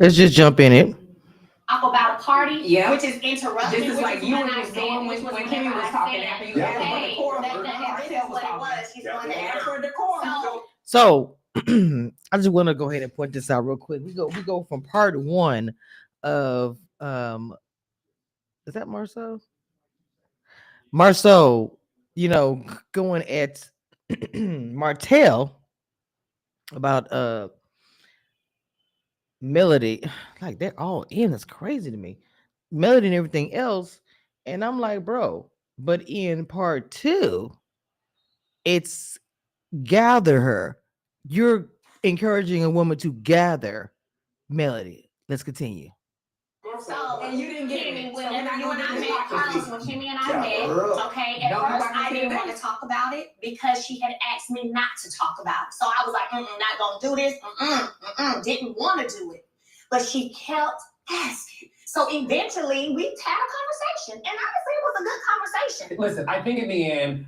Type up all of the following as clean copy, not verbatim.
Let's just jump in it. Up about a party, Yeah. which is interrupted. This is which like is you when were I just said, doing which when was Kimmy whenever was I talking said, after you. Yeah. After hey, decorum, this is what it was. She's going to After answer. decorum. So I just want to go ahead and point this out real quick. We go from part one of is that Marceau? Marceau, going at Martell about Melody. Like they're all in. It's crazy to me. Melody and everything else. And I'm like, bro, but in part two, it's gather her. You're encouraging a woman to gather Melody. Let's continue. So, And you didn't get Kimmy, it. whenever you and I met, Carlos, when Kimmy and I Yeah, met, girl. okay, at Don't first nobody I say didn't that. want to talk about it because she had asked me not to talk about it. So I was like, not gonna do this, didn't want to do it. But she kept asking. So eventually we had a conversation, and honestly, it was a good conversation. Listen, I think in the end,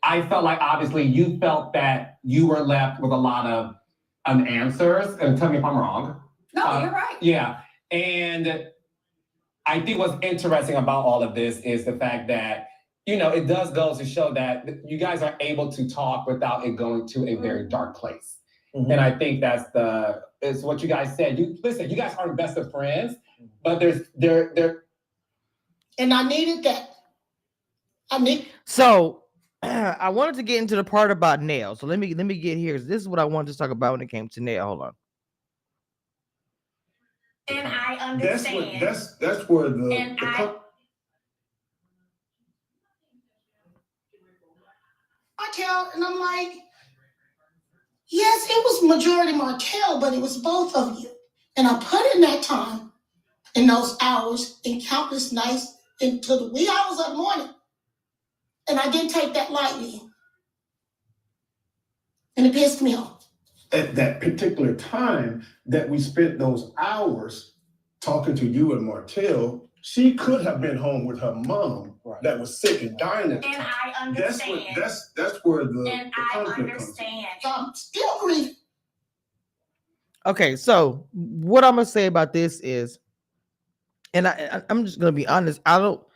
I felt like obviously you felt that you were left with a lot of unanswers, and tell me if I'm wrong. No, you're right. Yeah, and I think what's interesting about all of this is the fact that, it does go to show that you guys are able to talk without it going to a very dark place. Mhm. And I think it's what you guys said. You guys aren't best of friends, but there. And I needed that. So I wanted to get into the part about nail. So let me get here. This is what I wanted to talk about when it came to nail. Hold on. And I understand. That's where And Martell, and I'm like, yes, it was majority Martell, but it was both of you. And I put in that time, in those hours, in countless nights, into the wee hours of the morning. And I didn't take that lightly. And it pissed me off. at that particular time that we spent those hours talking to you and Martell, she could have been home with her mom that was sick and dying at the And time. I understand. That's where the And the I conflict comes understand. So I'm still grieving. Okay, so what I'm gonna say about this is, and I'm just gonna be honest. I don't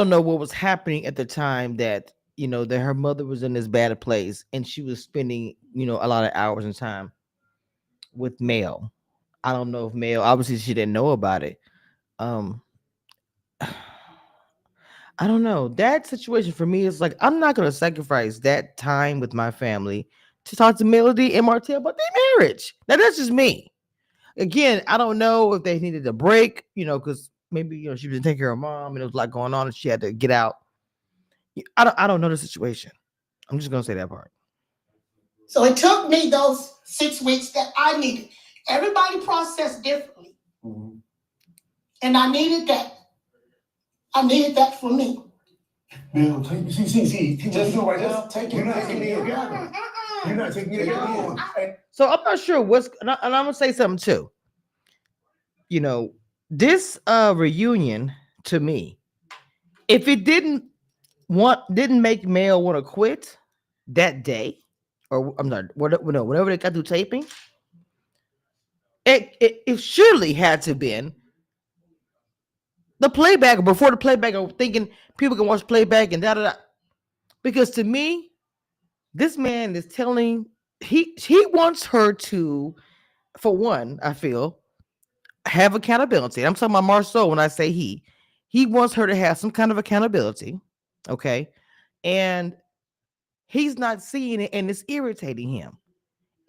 know what was happening at the time that that her mother was in this bad place and she was spending a lot of hours and time with Mel. I don't know if Mel, obviously she didn't know about it. Um, I don't know. That situation for me is like I'm not gonna sacrifice that time with my family to talk to Melody and Martell about their marriage. Now that's just me. Again, I don't know if they needed a break, because maybe she was taking care of mom and there was a lot going on and she had to get out. I don't know the situation. I'm just gonna say that part. So it took me those 6 weeks that I needed. Everybody processed differently. Mhm. And I needed that. I needed that for me. Bill, see, just go right now. You're not taking it together. You're not taking it together. So I'm not sure and I'm gonna say something too. This reunion to me, if it didn't make Mel want to quit that day, or I'm not, whenever they got through taping, it surely had to been the playback or before the playback. I'm thinking people can watch playback and da da da. Because to me, this man is telling he wants her to, for one, I feel, have accountability. I'm talking about Marceau when I say he wants her to have some kind of accountability. Okay. And he's not seeing it and it's irritating him.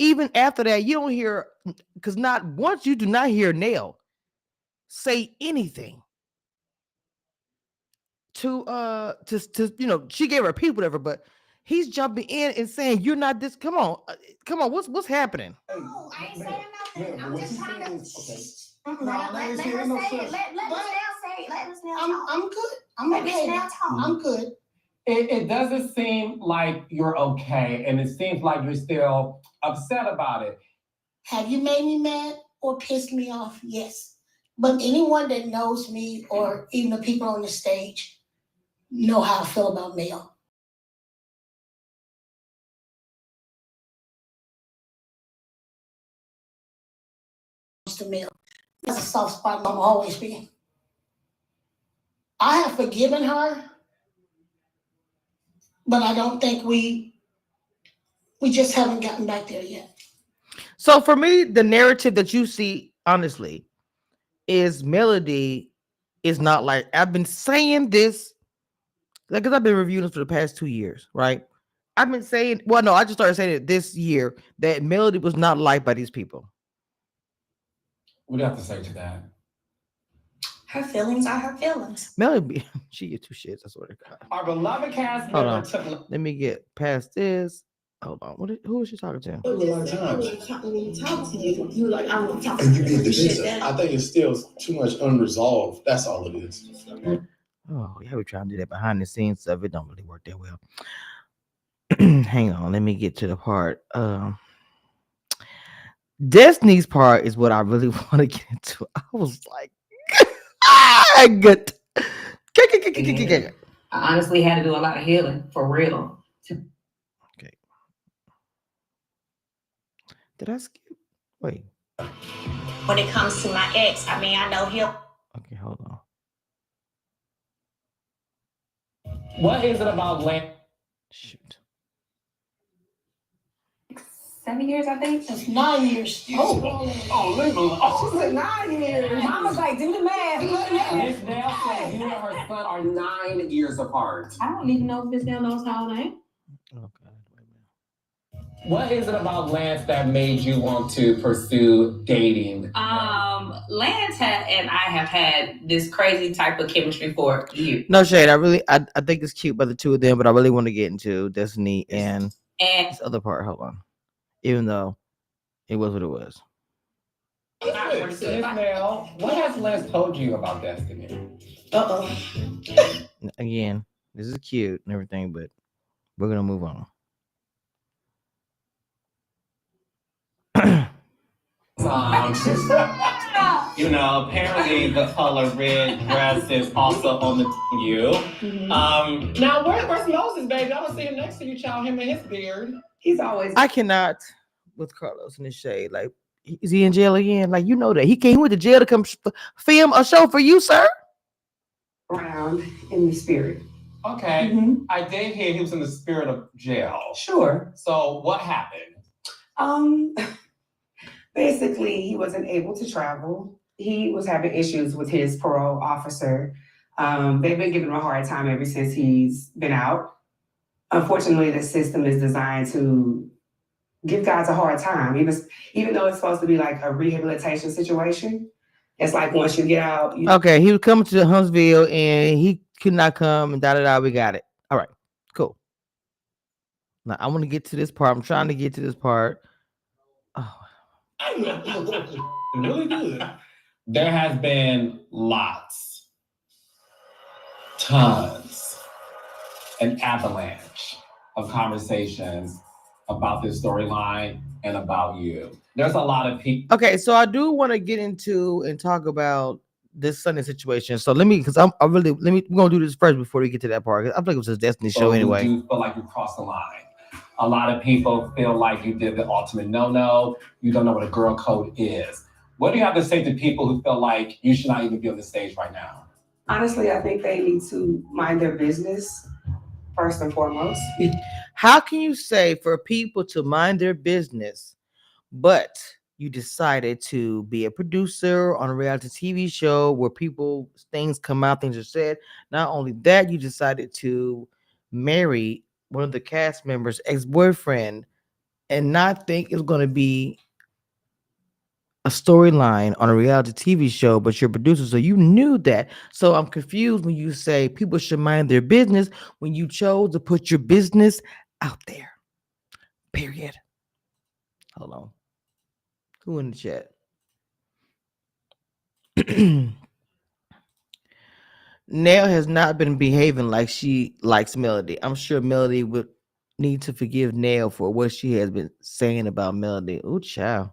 Even after that, you don't hear, because not once you do not hear Nail say anything to she gave her people whatever, but he's jumping in and saying you're not this. Come on, what's happening? No, I ain't saying nothing. I'm just trying to. Let Let her say it. Let Miss Nell say it. Let Miss Nell talk. I'm good. I'm Let Miss okay. Nell talk. I'm good. It doesn't seem like you're okay, and it seems like you're still upset about it. Have you made me mad or pissed me off? Yes. But anyone that knows me or even the people on the stage know how I feel about Mel. to Mel. That's a soft spot I'm always be. I have forgiven her, but I don't think we just haven't gotten back there yet. So for me, the narrative that you see, honestly, is Melody is not like, I've been saying this, like, because I've been reviewing this for the past 2 years, right? I've been saying, well, no, I just started saying it this year that Melody was not liked by these people. What do you have to say to that? Her feelings are her feelings. Melody, she get 2 shits, I swear to God. Our beloved cast Hold member on. took. Let me get past this. Hold on. Who is she talking to? A lot of times. You like, I want to talk And you be defensive. I think it's still too much unresolved. That's all it is. Oh, yeah, we're trying to do that behind the scenes stuff. It don't really work that well. Hang on, let me get to the part. Destiny's part is what I really want to get into. I was like, good. I honestly had to do a lot of healing, for real. Okay. Did I skip? Wait. When it comes to my ex, I mean, I know he'll. Okay, hold on. What is it about Lance? Shoot. 7 years, I think. That's 9 years. Oh, She said 9 years. Mama's like, do the math. Miss Nell said you and her son are 9 years apart. I don't even know if Miss Nell knows how old I am. Okay. Wait a minute. What is it about Lance that made you want to pursue dating? Lance and I have had this crazy type of chemistry for years. No shade. I think it's cute by the two of them, but I really want to get into Destiny and this other part. Hold on. Even though it was what it was. Miss Nell, what has Lance told you about Destiny? Again, this is cute and everything, but we're gonna move on. Apparently the color red dress is also on the you. Now where's Moses, baby? I don't see him next to you, child. Him and his beard. He's always. I cannot with Carlos in the shade. Like, is he in jail again? Like, you know that he went to jail to come film a show for you, sir. Around in the spirit. Okay, I did hear he was in the spirit of jail. Sure. So what happened? Basically, he wasn't able to travel. He was having issues with his parole officer. They've been giving him a hard time ever since he's been out. Unfortunately, the system is designed to give guys a hard time, even though it's supposed to be like a rehabilitation situation. It's like once you get out. Okay, he was coming to Huntsville and he could not come and da-da-da. We got it. All right, cool. Now I want to get to this part. I'm trying to get to this part. Oh. Really good. There has been tons, an avalanche of conversations about this storyline and about you. There's a lot of people. Okay, so I do want to get into and talk about this Sunni situation. So we're gonna do this first before we get to that part. I think it was his Destiny show anyway. You feel like you crossed the line. A lot of people feel like you did the ultimate no-no. You don't know what a girl code is. What do you have to say to people who feel like you should not even be on the stage right now? Honestly, I think they need to mind their business first and foremost. How can you say for people to mind their business, but you decided to be a producer on a reality TV show where things come out, things are said. Not only that, you decided to marry one of the cast members' ex-boyfriend and not think it's going to be a storyline on a reality TV show, but you're a producer, so you knew that. So I'm confused when you say people should mind their business when you chose to put your business out there. Period. Hold on. Who in the chat? Nell has not been behaving like she likes Melody. I'm sure Melody would need to forgive Nell for what she has been saying about Melody. Ooh, child.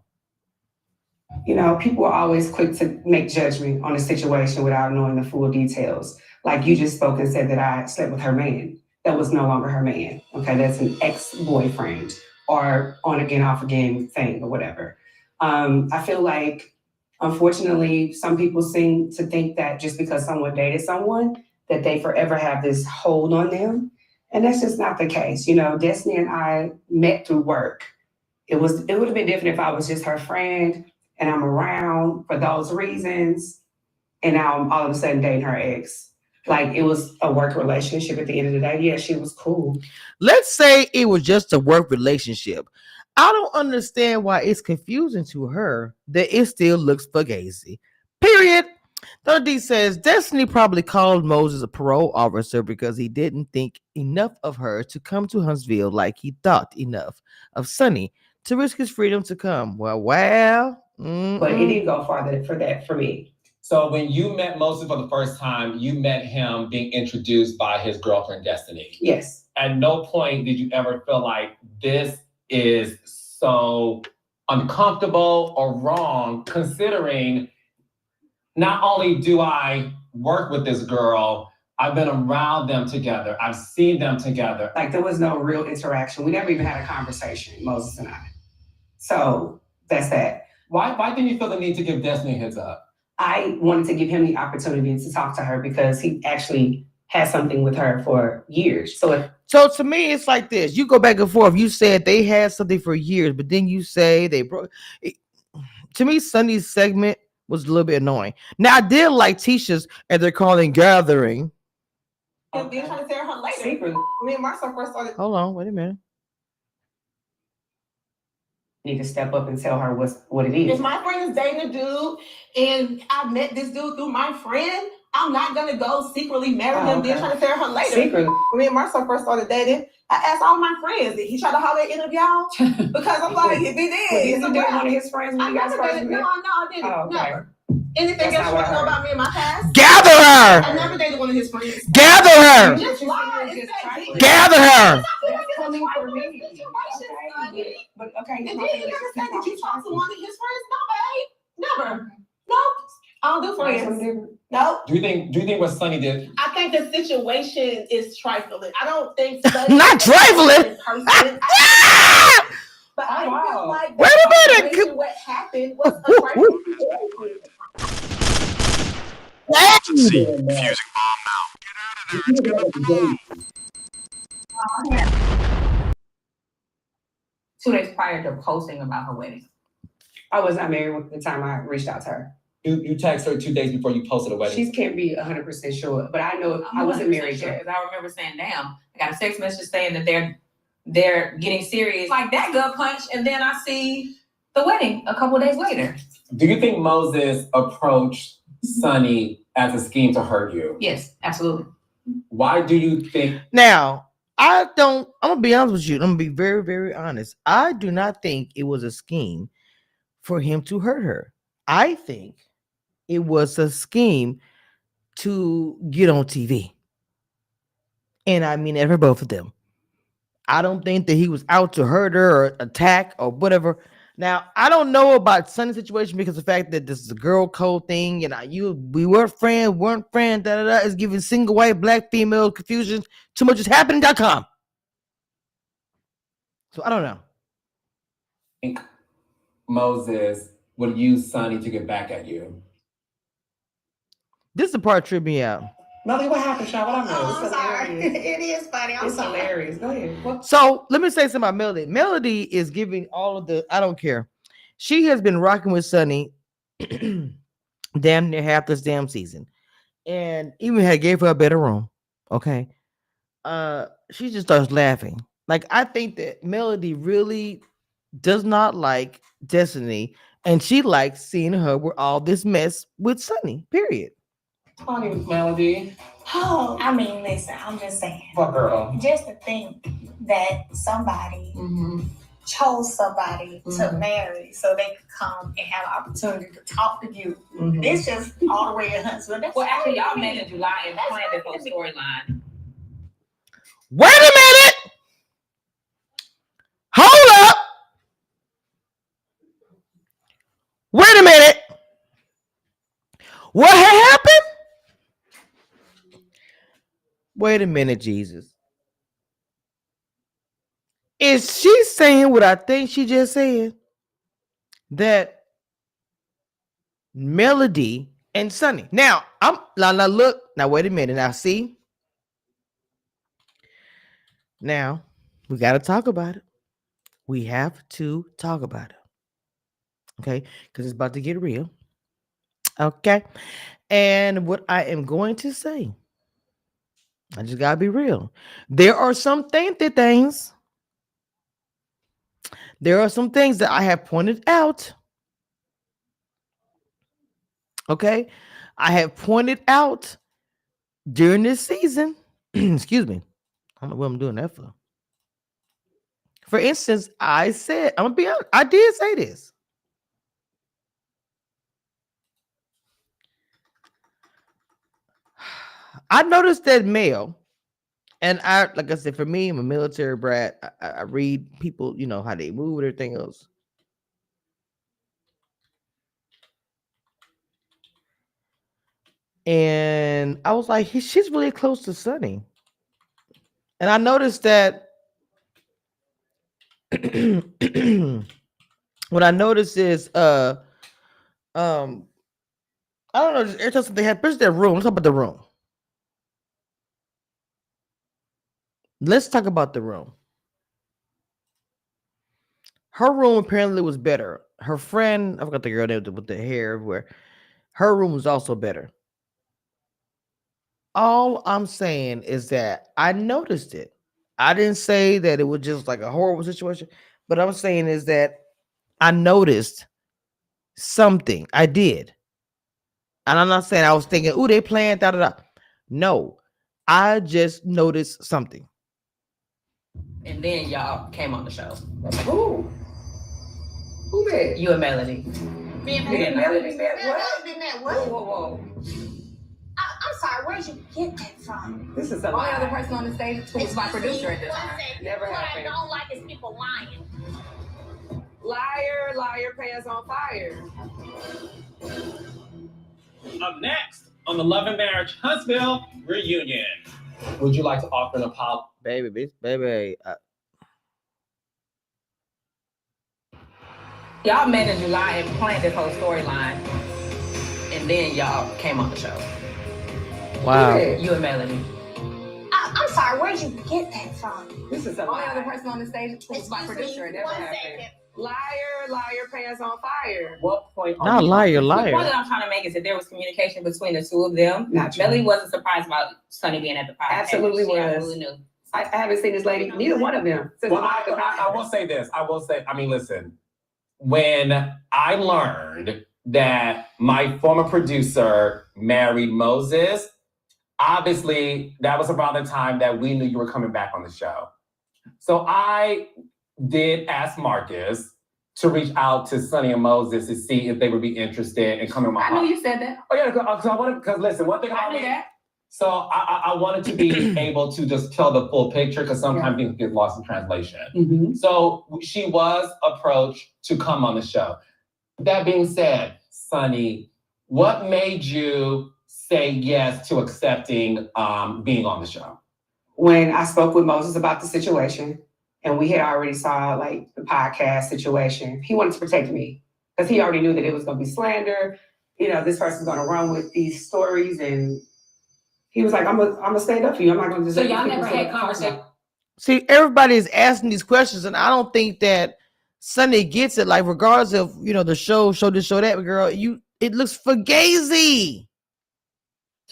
People are always quick to make judgment on a situation without knowing the full details. Like you just spoke and said that I slept with her man. That was no longer her man. Okay, that's an ex-boyfriend or on again, off again thing or whatever. I feel like Unfortunately, some people seem to think that just because someone dated someone, that they forever have this hold on them. And that's just not the case. You know, Destiny and I met through work. It would have been different if I was just her friend and I'm around for those reasons. And now I'm all of a sudden dating her ex. Like, it was a work relationship at the end of the day. Yeah, she was cool. Let's say it was just a work relationship. I don't understand why it's confusing to her that it still looks fugazi. Period. Dr. D says Destiny probably called Moses a parole officer because he didn't think enough of her to come to Huntsville like he thought enough of Sunny to risk his freedom to come. Well, But it didn't go farther for that for me. So when you met Moses for the first time, you met him being introduced by his girlfriend, Destiny. Yes. At no point did you ever feel like this is so uncomfortable or wrong, considering not only do I work with this girl, I've been around them together. I've seen them together. Like, there was no real interaction. We never even had a conversation, Moses and I. So that's that. Why didn't you feel the need to give Destiny a heads up? I wanted to give him the opportunity to talk to her because he actually had something with her for years. So to me, it's like this. You go back and forth. You said they had something for years, but then you say they broke. To me, Sunny's segment was a little bit annoying. Now, I did like Tisha's, and they're calling gathering. And then trying to tell her later. Me and Marcel first started. Hold on, wait a minute. need to step up and tell her what it is. If my friend is dating a dude and I met this dude through my friend, I'm not gonna go secretly marry him, then try to tell her later. Secretly. When me and Marcel first started dating, I asked all my friends, did he try to holler at any of y'all? Because I'm like, if he did, Is he dating one of his friends when you guys first met? No, I didn't. Oh, okay. Never. Anything else you want to know about me in my past? Gather I her! never dated one of his friends. Gather her! Just lie. It's that deep. Gather her! That's coming for me. Okay. But okay. And then he never said, did you talk to one of his friends? No, babe. Never. Nope. I don't do friends. Nope. Do you think what Sunny did? I think the situation is trifling. I don't think Sunny Not trifling. is person. But I feel like Wait a minute. situation, what happened was a trifling situation. See, fusing bomb now. Get out of there. It's gonna blow. 2 days prior to posting about her wedding. I was not married at the time I reached out to her. You text her 2 days before you posted a wedding. She can't be 100% sure, but I know I wasn't married yet. Because I remember saying, damn, I got a text message saying that they're getting serious. Like that gut punch, and then I see the wedding a couple of days later. Do you think Moses approached Sunny as a scheme to hurt you? Yes, absolutely. Why do you think? Now, I'm gonna be honest with you. I'm gonna be very, very honest. I do not think it was a scheme for him to hurt her. I think it was a scheme to get on TV. And I mean it for both of them. I don't think that he was out to hurt her or attack or whatever. Now, I don't know about Sunny's situation because the fact that this is a girl code thing and we weren't friends, is giving single white, black, female confusion. Too much is happening.com. So I don't know. I think Moses would use Sunny to get back at you. This is the part that tripped me out. Melody, what happened, Sean? What I missed? Oh, I'm sorry. It is funny. I'm It's sorry. hilarious. Go ahead. So let me say something about Melody. Melody is giving all of the, I don't care. She has been rocking with Sunny damn near half this damn season. And even gave her a better room. Okay. She just starts laughing. Like, I think that Melody really does not like Destiny. And she likes seeing her with all this mess with Sunny. Period. Funny Melody. Oh, I mean, listen, I'm just saying. What girl? Just to think that somebody chose somebody to marry so they could come and have an opportunity to talk to you. It's just all the way in Huntsville. That's Well, actually, y'all crazy. met in July and planned this whole storyline. Wait a minute. Hold up. Wait a minute. What had happened? Wait a minute, Jesus. Is she saying what I think she just said? That Melody and Sunny. Now now look. Now wait a minute. Now see. Now we got to talk about it. We have to talk about it. Okay, because it's about to get real. Okay, and what I am going to say, I just gotta be real. There are some things. There are some things that I have pointed out. Okay, I have pointed out during this season. Excuse me. I don't know what I'm doing that for. For instance, I said, I'm gonna be honest, I did say this. I noticed that male, and I, like I said, for me, I'm a military brat. I read people, how they move and everything else. And I was like, she's really close to Sunny. And I noticed that what I noticed is I don't know, just every time they had their room. Let's talk about the room. Let's talk about the room. Her room apparently was better. Her friend, I forgot the girl name with the hair everywhere. Her room was also better. All I'm saying is that I noticed it. I didn't say that it was just like a horrible situation, but I'm saying is that I noticed something. I did. And I'm not saying I was thinking, oh, they playing da da da. No, I just noticed something. And then y'all came on the show. Who? Who met? You and Melody. Me and Melody met what? Whoa. I'm sorry, where'd you get that from? This is the Only lie. other person on the stage who was my producer at the time. Never What I happened. don't like is people lying. Liar, pants on fire. Up next on the Love and Marriage Huntsville reunion. Would you like to offer an apology? Baby. Y'all met in July and planned this whole storyline. And then y'all came on the show. Wow. You and Melody. I'm sorry, where'd you get that from? This is the Only lie. other person on the stage who was my producer. It never One happened. second. Liar, pants on fire. What point? Not liar. The point that I'm trying to make is that there was communication between the two of them. Not true. Melody wasn't surprised about Sunny being at the podcast. Absolutely She was. absolutely knew. I haven't seen this lady, neither one of them. Since Well, I will say this. Listen, when I learned that my former producer married Moses, obviously that was around the time that we knew you were coming back on the show. So I did ask Marcus to reach out to Sunny and Moses to see if they would be interested in coming on my I knew you said that. Oh yeah, because listen, one thing about I knew me, that. so I wanted to be able to just tell the full picture because sometimes things get lost in translation. Mm-hmm. So she was approached to come on the show. That being said, Sunny, what made you say yes to accepting being on the show? When I spoke with Moses about the situation, and we had already saw like the podcast situation, he wanted to protect me because he already knew that it was going to be slander. This person's going to run with these stories, and he was like, "I'm gonna stand up for you. I'm not going to." So y'all never had conversation. See, everybody is asking these questions, and I don't think that Sunny gets it. Like, regardless of the show this, show that, girl, it looks fugazi.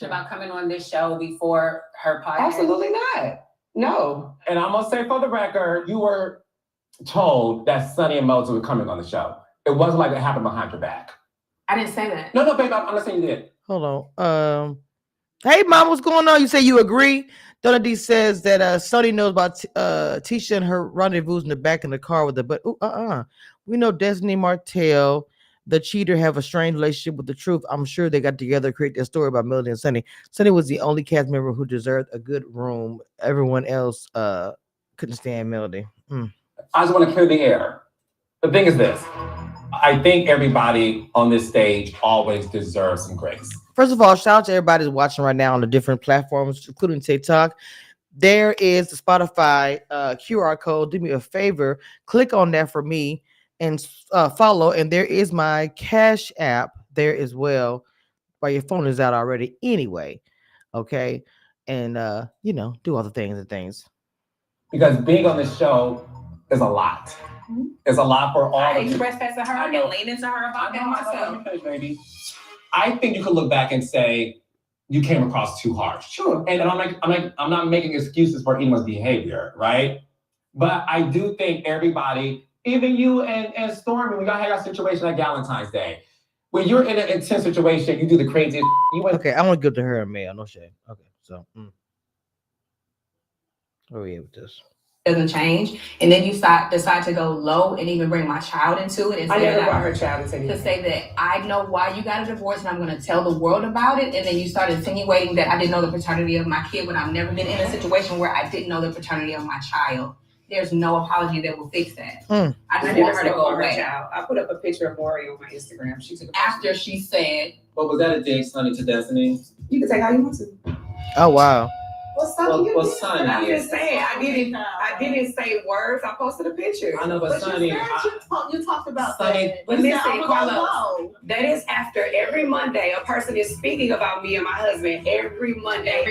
About coming on this show before her podcast? Absolutely not. No. And I'm gonna say for the record, you were told that Sunny and Moses were coming on the show. It wasn't like it happened behind your back. I didn't say that. No, babe, I'm not saying you did. Hold on. Hey, Mom, what's going on? You say you agree? Donna D says that Sunny knows about Tisha and her rendezvous in the back in the car with the we know Destiny Martell, the cheater, have a strange relationship with the truth. I'm sure they got together to create their story about Melody and Sunny. Sunny was the only cast member who deserved a good room. Everyone else couldn't stand Melody. I just want to clear the air. The thing is this. I think everybody on this stage always deserves some grace. First of all, shout out to everybody who's watching right now on the different platforms, including TikTok. There is the Spotify QR code. Do me a favor, click on that for me and follow. And there is my Cash App. there as well while your phone is out already anyway. Okay. And do other things and things. Because being on this show is a lot. It's a lot for all I of you. expressed that to her and leaned into her about that myself. Baby. I think you could look back and say you came across too harsh. Sure. And I'm not making excuses for anyone's behavior, right? But I do think everybody, even you and Stormy, when y'all had your situation at Valentine's Day, when you're in an intense situation, you do the craziest. Okay, I want to give to her a mail. No shame. Okay, so where are we at with this? Doesn't change, and then you decide to go low and even bring my child into it. I never brought her child into it. To say that I know why you got a divorce and I'm going to tell the world about it, and then you start insinuating that I didn't know the paternity of my kid when I've never been in a situation where I didn't know the paternity of my child. There's no apology that will fix that. I just want her to go away. I put up a picture of Maury on my Instagram. She took after she said, "But was that a dig, Sunny, to Destiny?" You can take how you want to. Oh wow. Well, Sunny, I'm just saying, I didn't say words. I posted a picture. I know, but Sunny, you talked about Sunny, that. But listen, Carlos, that is after every Monday a person is speaking about me and my husband every Monday.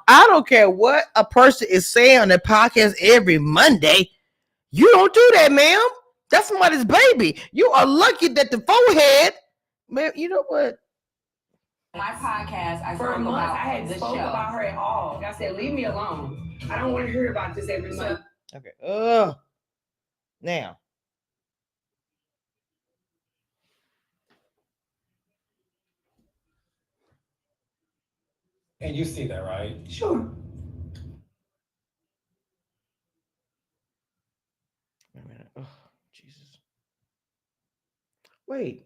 I don't care what a person is saying on the podcast every Monday. You don't do that, ma'am. That's somebody's baby. You are lucky that the forehead, man. You know what? My podcast, I For spoke months, about I hadn't the spoke show. about her at all. I said, leave me alone. I don't want to hear about this every month. Okay. Now. And you see that, right? Sure. Wait a minute. Oh, Jesus. Wait.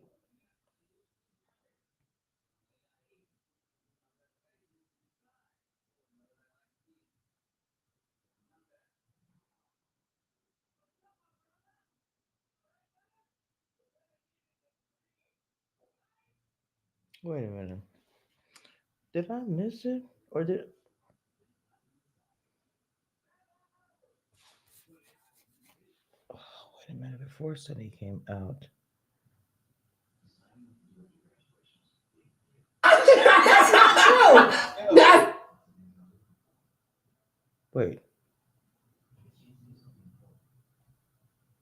Wait a minute. Did I miss it? Or did... Oh, wait a minute. Before Sunny came out. That's not true. Wait.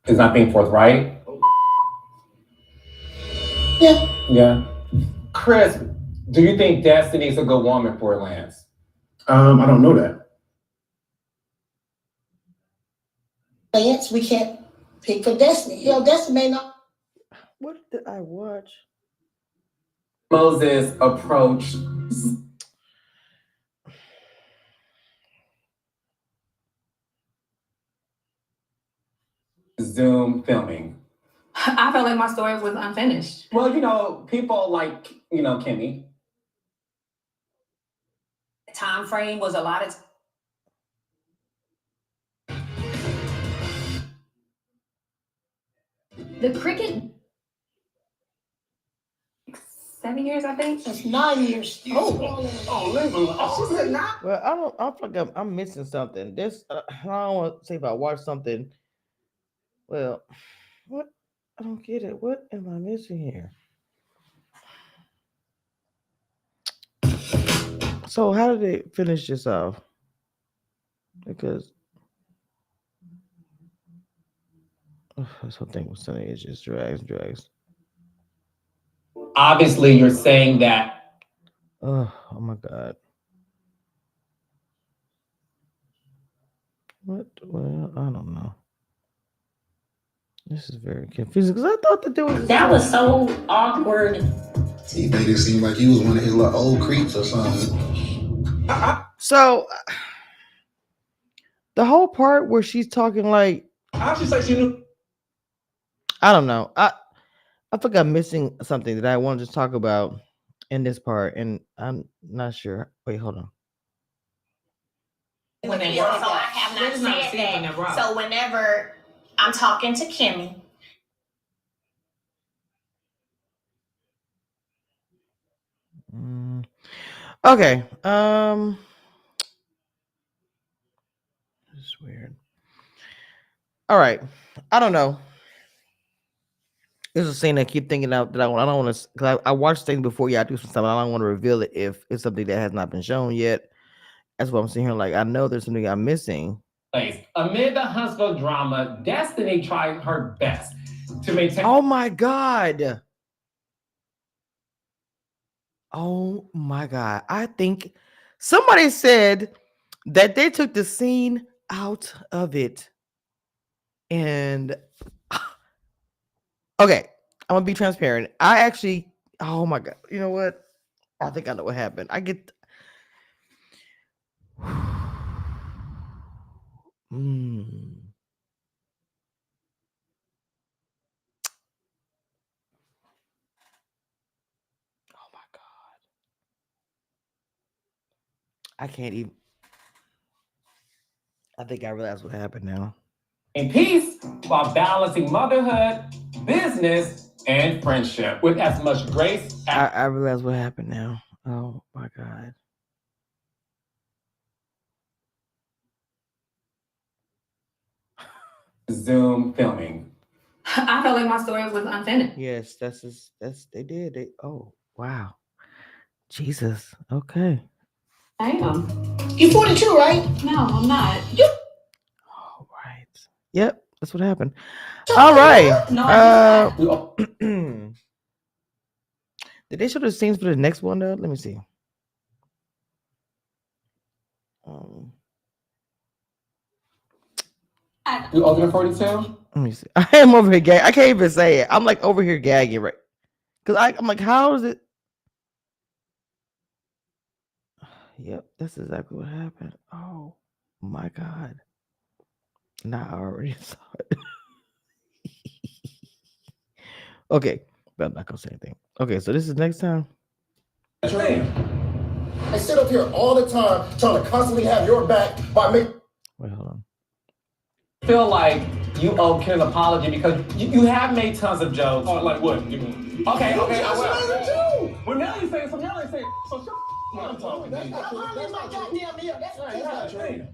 Is not being forthright? Yeah. Chris, do you think Destiny's a good woman for Lance? I don't know that. Lance, we can't pick for Destiny. Destiny may not. What did I watch? Moses approached Zoom filming. I felt like my story was unfinished. Well, people like, Kimmy. Time frame was a lot of. The cricket, 7 years, I think. That's 9 years. Well, I feel like I'm missing something. This I don't want to say if I watched something. Well, what? I don't get it. What am I missing here? So how did they finish this off? Because this whole thing with Sunny is just drags. Obviously, you're saying that. Oh my God. What? Well, I don't know. This is very confusing because I thought that there was. That was so awkward. He made it seem like he was one of his little old creeps or something. So the whole part where she's talking like, How'd she say she knew? I don't know. I think I'm missing something that I wanted to talk about in this part, and I'm not sure. Wait, hold on. So I have not said that. So whenever I'm talking to Kimmy. Okay. It's weird. All right. I don't know. It's a scene I keep thinking out that I don't want to, because I watched things before y'all do some stuff. I don't want to reveal it if it's something that has not been shown yet. That's what I'm sitting here like, I know there's something I'm missing. Amid the Huntsville drama, Destiny tried her best to maintain. Oh my God. Oh my God. I think somebody said that they took the scene out of it. And okay, I'm gonna be transparent. I actually, oh my God, you know what? I think I know what happened. I get Oh my God. I can't even. I think I realize what happened now. In peace while balancing motherhood, business, and friendship with as much grace as I realize what happened now. Oh my God. Zoom filming. I felt like my story was unfinished. Yes, they did. Oh wow. Jesus. Okay. I am. You 42, right? No, I'm not. All right. Yep, that's what happened. All right. No, Did they show the scenes for the next one though? Let me see. You over the 42? Let me see. I am over here gagging. I can't even say it. I'm like over here gagging, right? Because I'm like, how is it? Yep, that's exactly what happened. Oh my God. Nah, I already saw it. Okay, but I'm not gonna say anything. Okay, so this is next time. I sit up here all the time trying to constantly have your back by making. Wait, hold on. Feel like you owe Ken an apology because you have made tons of jokes. Oh, like what? Okay. Well, now you're saying something. Now they're saying, so shut I'm talking. That's not true. That's not true.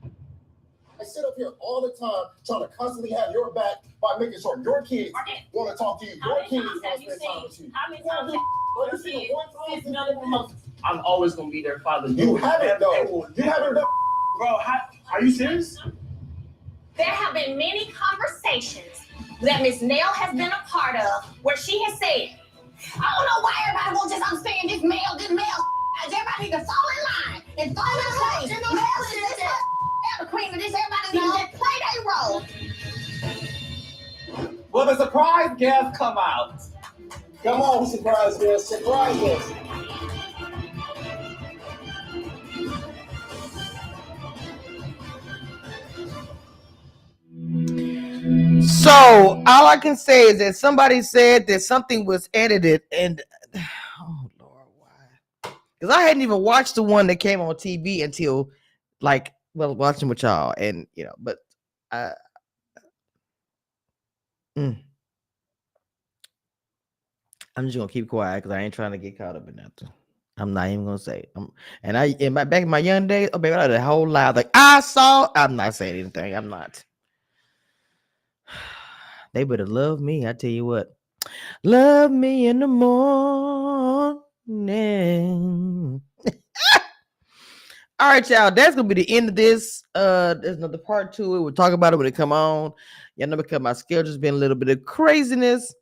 I sit up here all the time trying to constantly have your back by making sure your kids want to talk to you. Your kids want to spend time with you. How many times have you seen none of them? I'm always gonna be their father. You haven't though. You haven't done. Bro, are you serious? There have been many conversations that Miss Nell has been a part of where she has said, I don't know why everybody won't just understand this male. Everybody need to fall in line and fall in place. You know, hell is this the queen of this. Everybody needs to just play their role. Will the surprise guest come out? Come on, surprise guest. Surprise guest. So all I can say is that somebody said that something was edited, and oh Lord, why? Because I hadn't even watched the one that came on TV until watching with y'all, and but I'm just gonna keep quiet because I ain't trying to get caught up in nothing. I'm not even gonna say it. Back in my young days, oh baby, I had a whole loud like I saw. I'm not saying anything. I'm not. They better love me. I tell you what. Love me in the morning. All right, y'all. That's gonna be the end of this. There's another part to it. We'll talk about it when it come on. Y'all know because my schedule's been a little bit of craziness.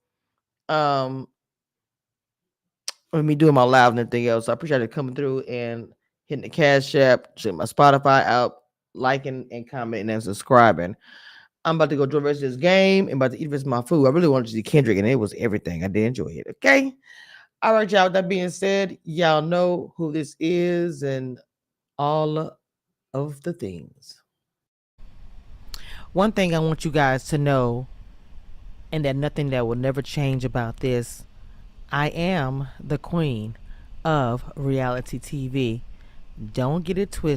With me doing my live and everything else. So I appreciate it coming through and hitting the Cash App, checking my Spotify out, liking and commenting and subscribing. I'm about to go enjoy the rest of this game and about to eat the rest of my food. I really wanted to see Kendrick, and it was everything. I did enjoy it. Okay. All right, y'all. With that being said, y'all know who this is and all of the things. One thing I want you guys to know, and that nothing that will never change about this, I am the queen of reality TV. Don't get it twisted.